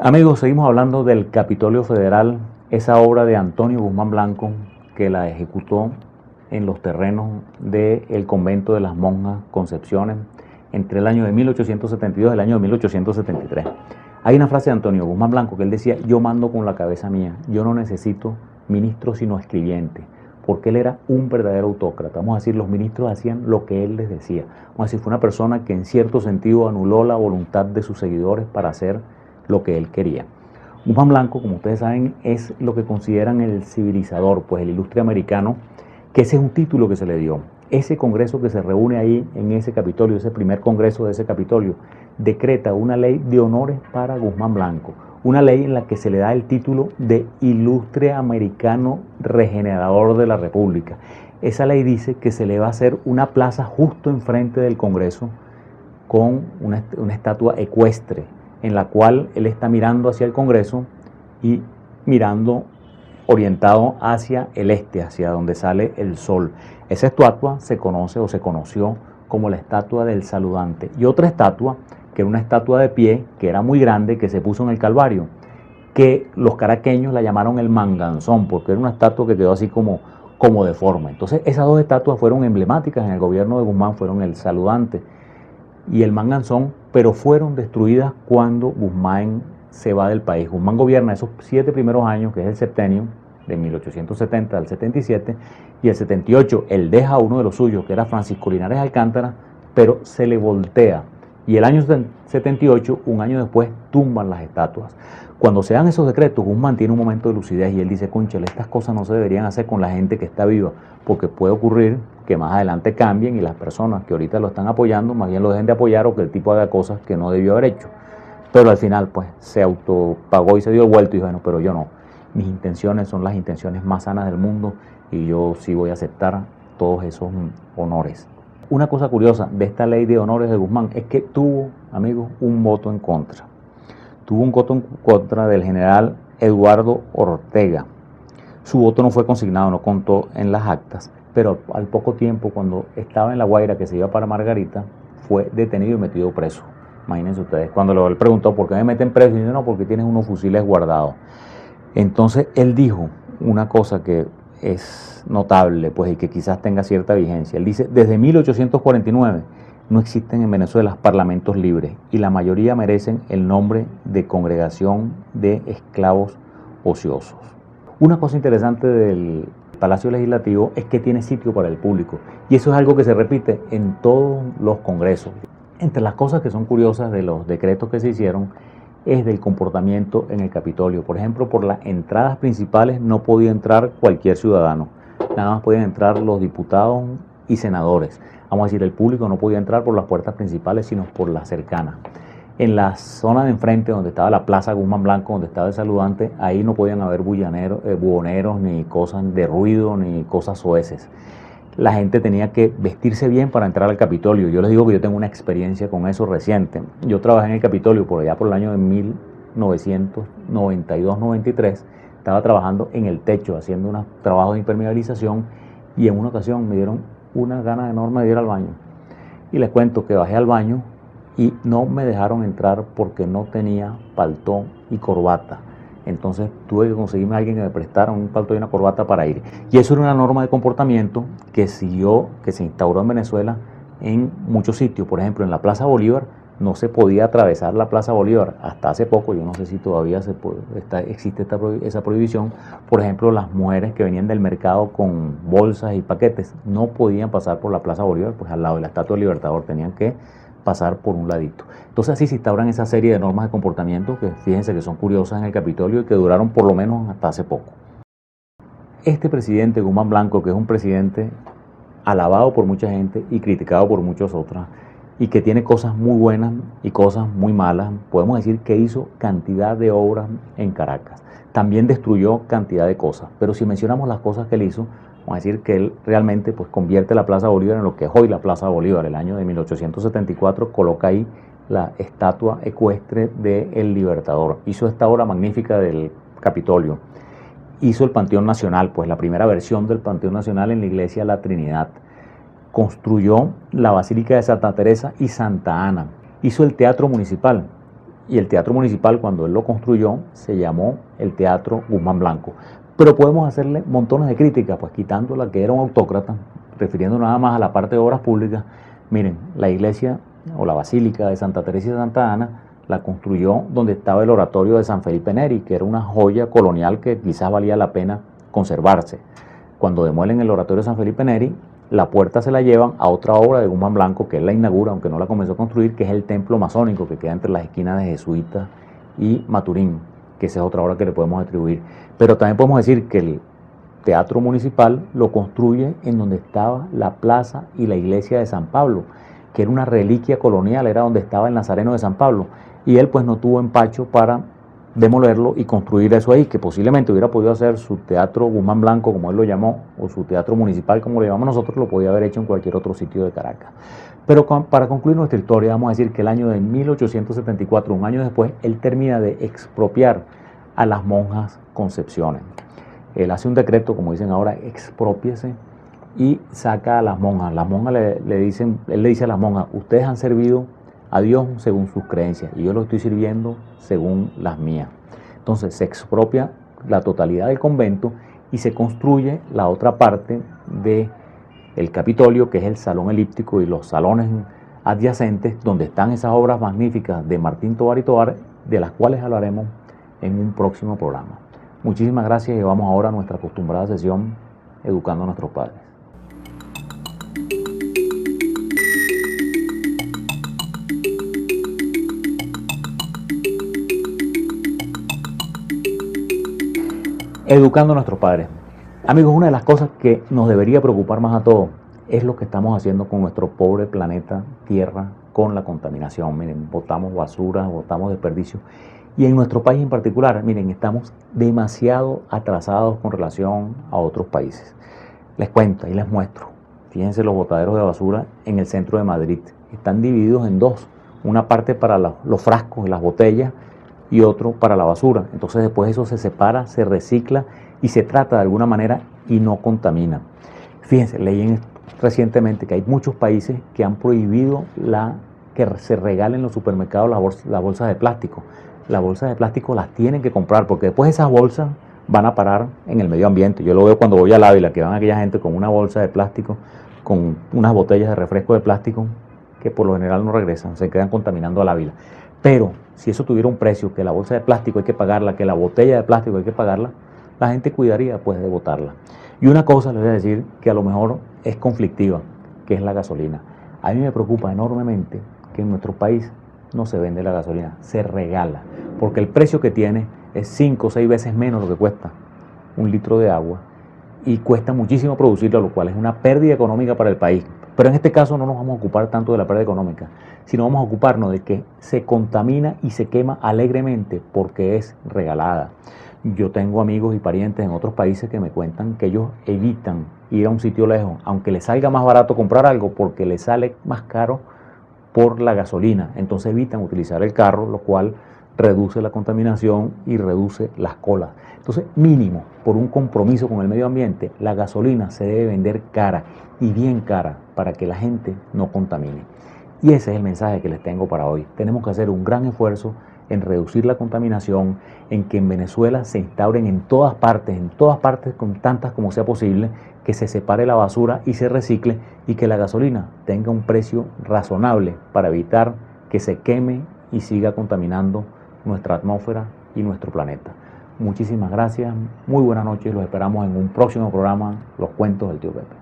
Amigos, seguimos hablando del Capitolio Federal, esa obra de Antonio Guzmán Blanco que la ejecutó en los terrenos del convento de las monjas Concepciones entre el año de 1872 y el año de 1873. Hay una frase de Antonio Guzmán Blanco que él decía: yo mando con la cabeza mía, yo no necesito ministros sino escribientes, porque él era un verdadero autócrata. Vamos a decir, los ministros hacían lo que él les decía. Vamos a decir, fue una persona que en cierto sentido anuló la voluntad de sus seguidores para hacer lo que él quería. Guzmán Blanco, como ustedes saben, es lo que consideran el civilizador, pues el ilustre americano, que ese es un título que se le dio. Ese congreso que se reúne ahí en ese Capitolio, ese primer congreso de ese Capitolio, decreta una ley de honores para Guzmán Blanco, una ley en la que se le da el título de ilustre americano regenerador de la República. Esa ley dice que se le va a hacer una plaza justo enfrente del Congreso con una estatua ecuestre, en la cual él está mirando hacia el Congreso y mirando orientado hacia el este, hacia donde sale el sol. Esa estatua se conoce o se conoció como la estatua del saludante. Y otra estatua, que era una estatua de pie, que era muy grande, que se puso en el Calvario, que los caraqueños la llamaron el manganzón, porque era una estatua que quedó así como de forma. Entonces esas dos estatuas fueron emblemáticas en el gobierno de Guzmán, fueron el saludante y el manganzón, pero fueron destruidas cuando Guzmán se va del país. Guzmán gobierna esos 7 primeros años, que es el septenio, de 1870 al 77, y el 78 él deja a uno de los suyos, que era Francisco Linares Alcántara, pero se le voltea. Y el año 78, un año después, tumban las estatuas. Cuando se dan esos decretos, Guzmán tiene un momento de lucidez y él dice: cónchale, estas cosas no se deberían hacer con la gente que está viva, porque puede ocurrir que más adelante cambien y las personas que ahorita lo están apoyando más bien lo dejen de apoyar, o que el tipo haga cosas que no debió haber hecho. Pero al final pues se autopagó y se dio el vuelto y dijo: bueno, pero yo no, mis intenciones son las intenciones más sanas del mundo y yo sí voy a aceptar todos esos honores. Una cosa curiosa de esta ley de honores de Guzmán es que tuvo, amigos, un voto en contra. Tuvo un voto en contra del general Eduardo Ortega. Su voto no fue consignado, no contó en las actas, pero al poco tiempo, cuando estaba en La Guaira, que se iba para Margarita, fue detenido y metido preso. Imagínense ustedes, cuando él preguntó: ¿por qué me meten preso? Y dice: no, porque tienes unos fusiles guardados. Entonces él dijo una cosa que es notable, pues, y que quizás tenga cierta vigencia. Él dice: desde 1849 no existen en Venezuela parlamentos libres y la mayoría merecen el nombre de congregación de esclavos ociosos. Una cosa interesante del Palacio Legislativo es que tiene sitio para el público, y eso es algo que se repite en todos los congresos. Entre las cosas que son curiosas de los decretos que se hicieron es del comportamiento en el Capitolio. Por ejemplo, por las entradas principales no podía entrar cualquier ciudadano, nada más podían entrar los diputados y senadores. Vamos a decir, el público no podía entrar por las puertas principales, sino por las cercanas. En la zona de enfrente, donde estaba la Plaza Guzmán Blanco, donde estaba el saludante, ahí no podían haber buhoneros, ni cosas de ruido, ni cosas soeces. La gente tenía que vestirse bien para entrar al Capitolio. Yo les digo que yo tengo una experiencia con eso reciente. Yo trabajé en el Capitolio por allá por el año de 1992-93. Estaba trabajando en el techo, haciendo unos trabajos de impermeabilización, y en una ocasión me dieron una gana enorme de ir al baño. Y les cuento que bajé al baño y no me dejaron entrar porque no tenía paltón y corbata. Entonces tuve que conseguirme a alguien que me prestara un paltón y una corbata para ir. Y eso era una norma de comportamiento que se instauró en Venezuela en muchos sitios. Por ejemplo, en la Plaza Bolívar no se podía atravesar la Plaza Bolívar hasta hace poco. Yo no sé si todavía existe esa prohibición. Por ejemplo, las mujeres que venían del mercado con bolsas y paquetes no podían pasar por la Plaza Bolívar, pues al lado de la Estatua del Libertador, tenían que pasar por un ladito. Entonces así se instauran esa serie de normas de comportamiento que fíjense que son curiosas en el Capitolio y que duraron por lo menos hasta hace poco. Este presidente Guzmán Blanco, que es un presidente alabado por mucha gente y criticado por muchos otros, y que tiene cosas muy buenas y cosas muy malas, podemos decir que hizo cantidad de obras en Caracas. También destruyó cantidad de cosas, pero si mencionamos las cosas que él hizo, vamos a decir que él realmente pues convierte la Plaza Bolívar en lo que es hoy la Plaza Bolívar. El año de 1874 coloca ahí la estatua ecuestre del Libertador. Hizo esta obra magnífica del Capitolio. Hizo el Panteón Nacional, pues la primera versión del Panteón Nacional en la iglesia La Trinidad. Construyó la Basílica de Santa Teresa y Santa Ana. Hizo el Teatro Municipal. Y el Teatro Municipal, cuando él lo construyó, se llamó el Teatro Guzmán Blanco. Pero podemos hacerle montones de críticas, pues quitando la que era un autócrata, refiriendo nada más a la parte de obras públicas. Miren, la iglesia o la Basílica de Santa Teresa de Santa Ana la construyó donde estaba el oratorio de San Felipe Neri, que era una joya colonial que quizás valía la pena conservarse. Cuando demuelen el oratorio de San Felipe Neri, la puerta se la llevan a otra obra de Guzmán Blanco, que él la inaugura, aunque no la comenzó a construir, que es el templo masónico que queda entre las esquinas de Jesuita y Maturín, que esa es otra obra que le podemos atribuir. Pero también podemos decir que el Teatro Municipal lo construye en donde estaba la plaza y la iglesia de San Pablo, que era una reliquia colonial, era donde estaba el Nazareno de San Pablo, y él pues no tuvo empacho para demolerlo y construir eso ahí, que posiblemente hubiera podido hacer su Teatro Guzmán Blanco, como él lo llamó, o su Teatro Municipal, como lo llamamos nosotros, lo podía haber hecho en cualquier otro sitio de Caracas. Pero para concluir nuestra historia, vamos a decir que el año de 1874, un año después, él termina de expropiar a las monjas Concepciones. Él hace un decreto, como dicen ahora, exprópiese, y saca a las monjas. Las monjas él le dice a las monjas, ustedes han servido a Dios según sus creencias y yo lo estoy sirviendo según las mías. Entonces se expropia la totalidad del convento y se construye la otra parte del Capitolio, que es el Salón Elíptico y los salones adyacentes, donde están esas obras magníficas de Martín Tovar y Tovar, de las cuales hablaremos en un próximo programa. Muchísimas gracias y vamos ahora a nuestra acostumbrada sesión Educando a nuestros padres. Educando a nuestros padres. Amigos, una de las cosas que nos debería preocupar más a todos es lo que estamos haciendo con nuestro pobre planeta Tierra, con la contaminación. Miren, botamos basura, botamos desperdicios. Y en nuestro país en particular, miren, estamos demasiado atrasados con relación a otros países. Les cuento y les muestro. Fíjense los botaderos de basura en el centro de Madrid. Están divididos en dos. Una parte para los frascos y las botellas, y otro para la basura. Entonces después eso se separa, se recicla y se trata de alguna manera y no contamina. Fíjense, leí recientemente que hay muchos países que han prohibido que se regalen en los supermercados las bolsas de plástico. Las bolsas de plástico las tienen que comprar porque después esas bolsas van a parar en el medio ambiente. Yo lo veo cuando voy al Ávila, que van aquella gente con una bolsa de plástico, con unas botellas de refresco de plástico, que por lo general no regresan, se quedan contaminando al Ávila. Pero si eso tuviera un precio, que la bolsa de plástico hay que pagarla, que la botella de plástico hay que pagarla, la gente cuidaría pues de botarla. Y una cosa les voy a decir que a lo mejor es conflictiva, que es la gasolina. A mí me preocupa enormemente que en nuestro país no se vende la gasolina, se regala, porque el precio que tiene es 5 o 6 veces menos lo que cuesta un litro de agua y cuesta muchísimo producirlo, lo cual es una pérdida económica para el país. Pero en este caso no nos vamos a ocupar tanto de la pérdida económica, sino vamos a ocuparnos de que se contamina y se quema alegremente porque es regalada. Yo tengo amigos y parientes en otros países que me cuentan que ellos evitan ir a un sitio lejos, aunque les salga más barato comprar algo porque les sale más caro por la gasolina. Entonces evitan utilizar el carro, lo cual reduce la contaminación y reduce las colas. Entonces, mínimo, por un compromiso con el medio ambiente, la gasolina se debe vender cara y bien cara para que la gente no contamine. Y ese es el mensaje que les tengo para hoy. Tenemos que hacer un gran esfuerzo en reducir la contaminación, en que en Venezuela se instauren en todas partes, con tantas como sea posible, que se separe la basura y se recicle y que la gasolina tenga un precio razonable para evitar que se queme y siga contaminando nuestra atmósfera y nuestro planeta. Muchísimas gracias, muy buenas noches, los esperamos en un próximo programa, Los Cuentos del Tío Pepe.